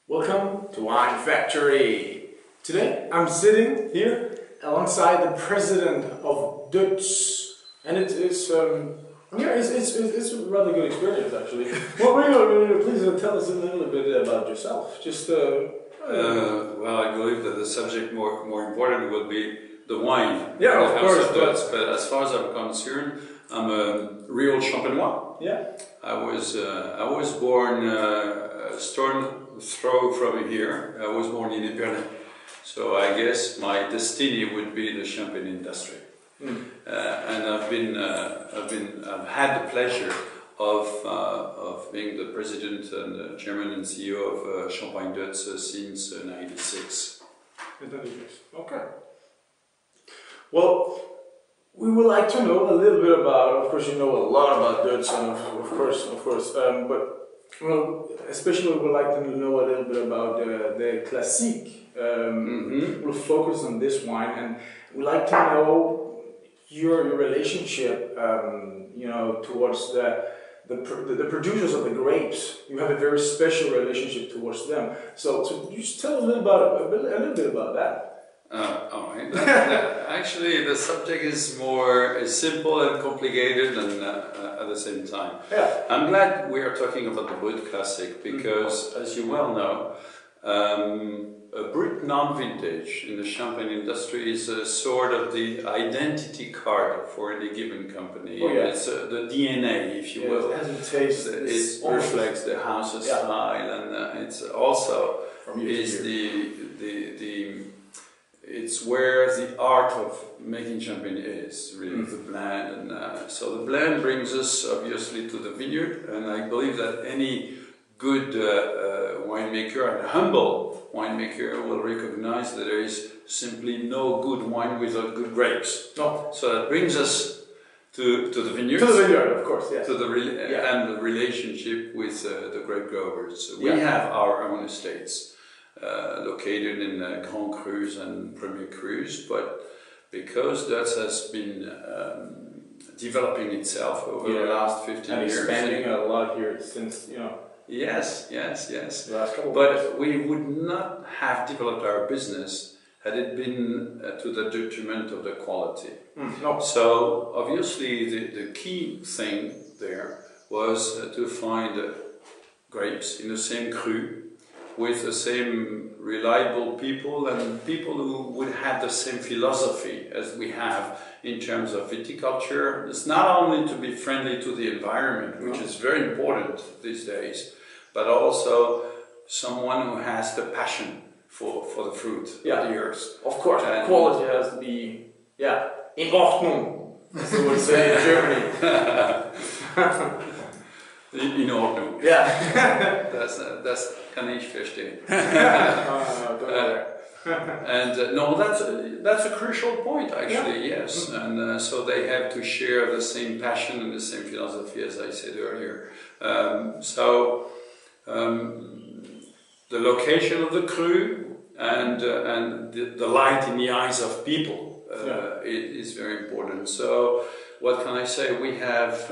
Welcome to Winefactory. Today I'm sitting here alongside the President of Deutz, and it's a rather good experience actually. Well, please tell us a little bit about yourself. Well, I believe that the subject more important will be the wine. Yeah, of course. But as far as I'm concerned, I'm a real champenois. Yeah. I was born a stone's throw from here. I was born in Epernay, so I guess my destiny would be the champagne industry. And I've had the pleasure of being the president and chairman and CEO of Champagne Deutz since '96. Okay. Well, we would like to know a little bit about. Of course, you know a lot about Deutz, and of course. But well, especially we would like to know a little bit about the Classique. We'll focus on this wine, and we'd like to know your relationship, towards the producers of the grapes. You have a very special relationship towards them. So just tell us a little bit about that. All right. Actually, the subject is more simple and complicated, and at the same time. Yeah. I'm glad we are talking about the Brut Classic because, as you well know, a Brut non-vintage in the champagne industry is a sort of the identity card for any given company. Oh, yeah. It's the DNA, if you will. It has a taste. It reflects the house's style, and it's also it's where the art of making champagne is, really, the blend. And so the blend brings us, obviously, to the vineyard, and I believe that any good winemaker and humble winemaker will recognize that there is simply no good wine without good grapes. No. So that brings us to the vineyard. To the vineyard, of course, yes. And the relationship with the grape growers. We have our own estates. Located in Grand Crus and Premier Crus, but because Deutz has been developing itself over the last 15 years. And expanding a lot here since, Yes. The last couple but we would not have developed our business had it been to the detriment of the quality. No. So obviously the key thing there was to find grapes in the same cru, with the same reliable people and people who would have the same philosophy as we have in terms of viticulture. It's not only to be friendly to the environment, which is very important these days, but also someone who has the passion for the fruit, for the earth. Of course, and quality has to be, in Ordnung, as they would say in Germany. In Ordnung. Yeah. Das kann ich verstehen. And no, that's a crucial point, actually. Yes, and so they have to share the same passion and the same philosophy, as I said earlier. The location of the cru and the light in the eyes of people is very important. So, what can I say? We have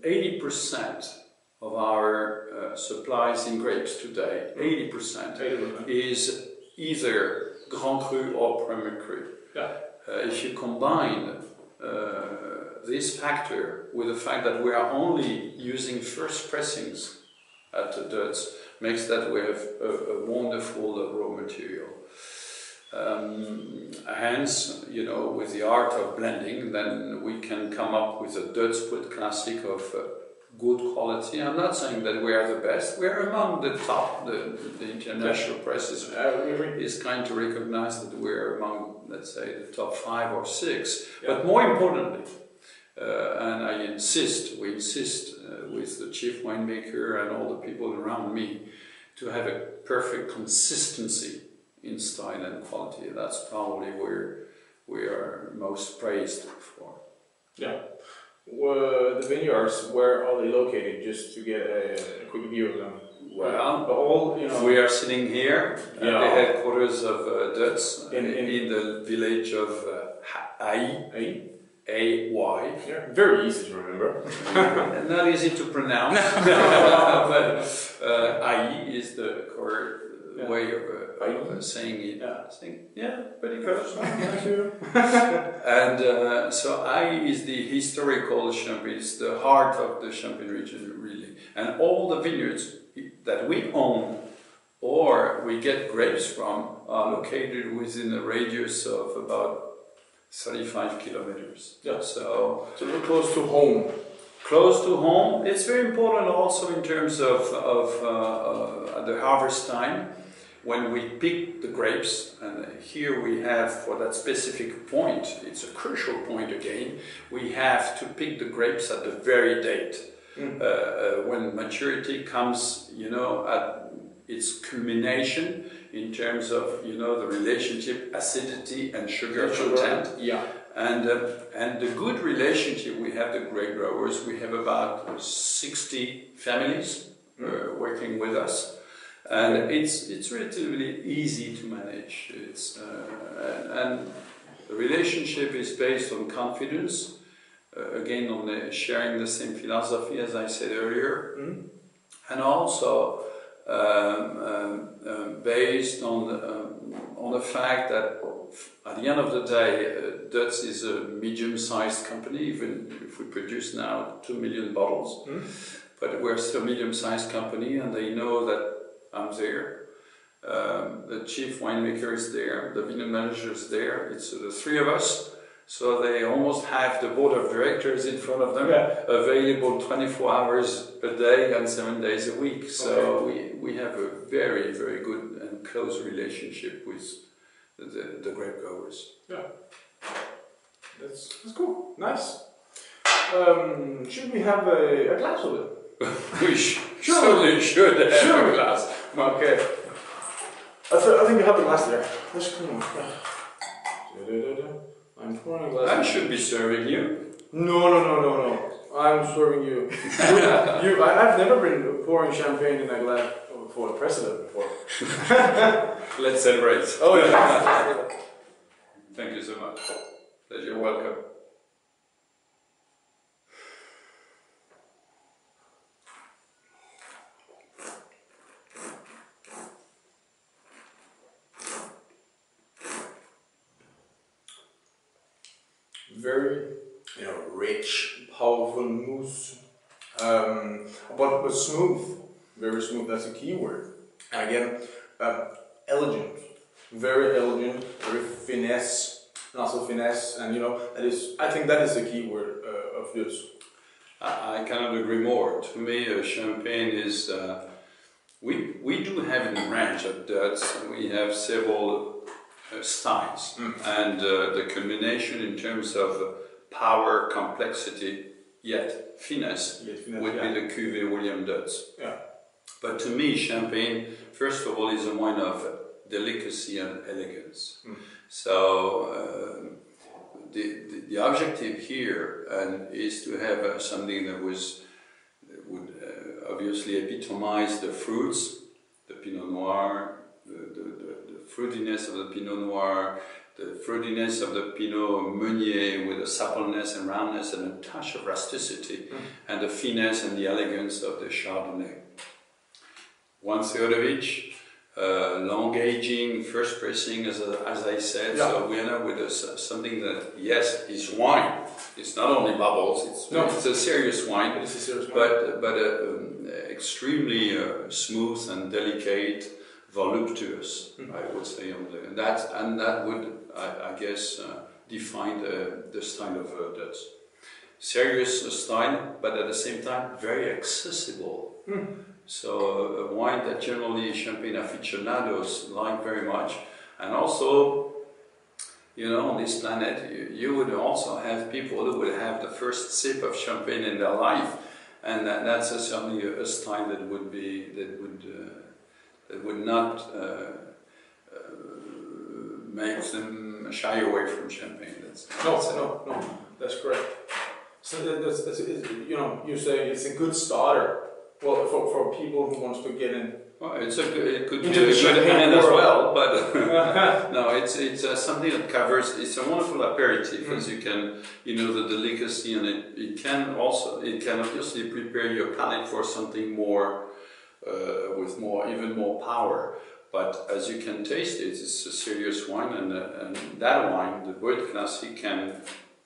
80% of our supplies in grapes today, 80% is either Grand Cru or Premier Cru. Yeah. If you combine this factor with the fact that we are only using first pressings at the Deutz, makes that we have a wonderful raw material. Hence, with the art of blending, then we can come up with a Deutz Brut Classic of good quality. I'm not saying that we are the best. We are among the top. The international press is kind to recognize that we're among, let's say, the top 5 or 6. But more importantly, and we insist with the chief winemaker and all the people around me to have a perfect consistency in style and quality. That's probably where we are most praised for. Yeah. The vineyards, where are they located? Just to get a quick view of them. Well, we are sitting here at the headquarters of Deutz in the village of Haï, A-Y. Yeah, very easy to remember. Not easy to pronounce, but Ai is the correct way of saying it. Yeah, pretty close. Thank you. And so Ai is the historical Champagne, it's the heart of the Champagne region, really. And all the vineyards that we own or we get grapes from are located within a radius of about 35 kilometers. Yeah. So we're close to home. Close to home. It's very important also in terms of the harvest time, when we pick the grapes, and here we have, for that specific point, it's a crucial point again, we have to pick the grapes at the very date. When maturity comes, at its culmination in terms of, the relationship acidity and sugar content. Yeah. And the good relationship we have, the grape growers, we have about 60 families working with us, and it's relatively easy to manage. And the relationship is based on confidence, again on sharing the same philosophy as I said earlier, and also based on the fact that at the end of the day, Deutz is a medium-sized company, even if we produce now 2 million bottles, but we're still a medium-sized company, and they know that I'm there. The chief winemaker is there, the vineyard manager is there, it's the three of us, so they almost have the board of directors in front of them, available 24 hours a day and 7 days a week. So we have a very, very good and close relationship with the grape growers. Yeah, that's cool. Nice. Should we have a glass of it? We certainly should have a glass. Okay. I think you have the glass there. Let's come on. I'm pouring a glass. I should be serving you. No. I'm serving you. I've never been pouring champagne in a glass for the president before. Let's celebrate. Oh yeah. Thank you so much. You're welcome. Very, rich, powerful mousse, but smooth, very smooth. That's a key word. And again, elegant, very finesse, also finesse, and I think that is the key word of Deutz. I cannot agree more. To me, champagne is. We do have in the range at Deutz. We have several styles, and the culmination in terms of power, complexity, yet finesse would be the Cuvée William Deutz. Yeah. But to me, champagne, first of all, is a wine of delicacy and elegance. So the objective here is to have something that would obviously epitomize the fruits, the Pinot Noir, the fruitiness of the Pinot Noir, the fruitiness of the Pinot Meunier with a suppleness and roundness and a touch of rusticity, and the finesse and the elegance of the Chardonnay. 1/3 of each, long aging, first pressing, as I said. Yeah. So we end up with something that, yes, is wine. It's not only bubbles. It's a serious wine. It's a serious wine. But extremely smooth and delicate, voluptuous, I would say. That would, I guess, define the style of Deutz. Serious style, but at the same time very accessible. So a wine that generally champagne aficionados like very much, and also, on this planet, you would also have people who would have the first sip of champagne in their life, and that's certainly a style that would not make them shy away from champagne. No, that's correct. So that's you say it's a good starter. Well, for people who wants to get Well, it could be a good hand as well, but no, it's something that covers. It's a wonderful aperitif, as you can, the delicacy, and it can obviously prepare your palate for something more with even more power. But as you can taste it, it's a serious wine, and that wine, the Deutz Classic, can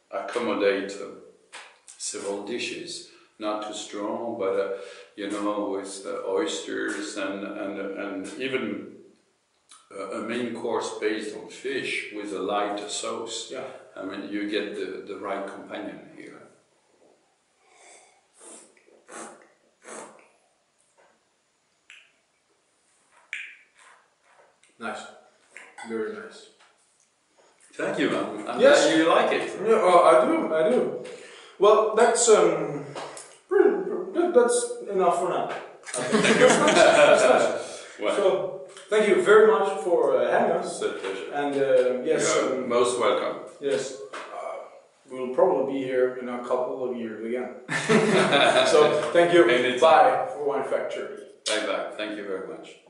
accommodate several dishes. Not too strong, but with oysters and even a main course based on fish with a light sauce. Yeah. I mean, you get the right companion here. Nice. Very nice. Thank you, man. I'm Yes. glad you like it. Yeah, I do. Well, that's that's enough for now. That's nice. Well, So, thank you very much for having us. it's a pleasure. And yes, You're most welcome. yes, we'll probably be here in a couple of years again. So, thank you. Anytime. Bye for Winefactory. Bye bye. Thank you very much.